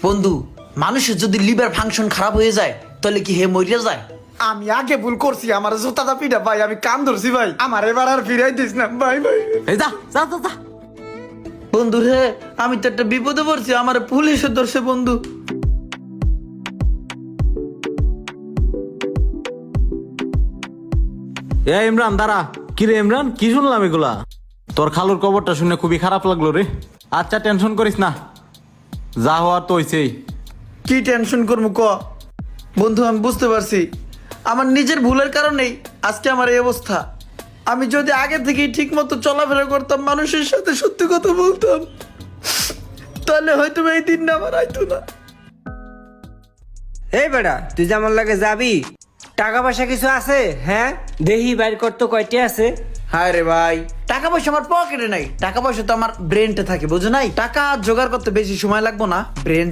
বন্ধু, মানুষের যদি লিভার ফাংশন খারাপ হয়ে যায় তাহলে কি হে মরিয়া যায়? আমি আগে ভুল করছি, আমার জুতাটা পিঠা ভাই, আমি কান ধরছি ভাই, আমার এবার আর ফিরাই দিস না ভাই ভাই। এই যা যা যা যা। বন্ধু রে, আমি তো একটা বিপদে পড়ছি, আমার পুলিশে ধরছে বন্ধু। এ ইমরান দাঁড়া। কি রে ইমরান, কি শুনলাম এগুলা? তোর খালুর খবরটা শুনে খুবই খারাপ লাগলো রে। আচ্ছা টেনশন করিস না, যা হওয়ার তো হইছেই। কি টেনশন করবো ক বন্ধু, আমি বুঝতে পারছি আমার নিজের ভুলের কারণেই আজকে আমার এই অবস্থা। আমি যদি আগে থেকেই ঠিক মতো চলাফেরা করতাম, মানুষের সাথে সত্যি কথা বলতাম, তাহলে হয়তো এই দিনটা আমার আইতো না। এই বেটা, তুই যে আমার লাগে যাবি, টাকা পয়সা কিছু আছে? হ্যাঁ দেহি বাইর করতে কয়টি আছে? হায় রে ভাই, টাকা পয়সা আমার পকেটে নাই, টাকা পয়সা তো আমার ব্রেনটে থাকে, বুঝো নাই? টাকা জোগাড় করতে বেশি সময় লাগবো না, ব্রেন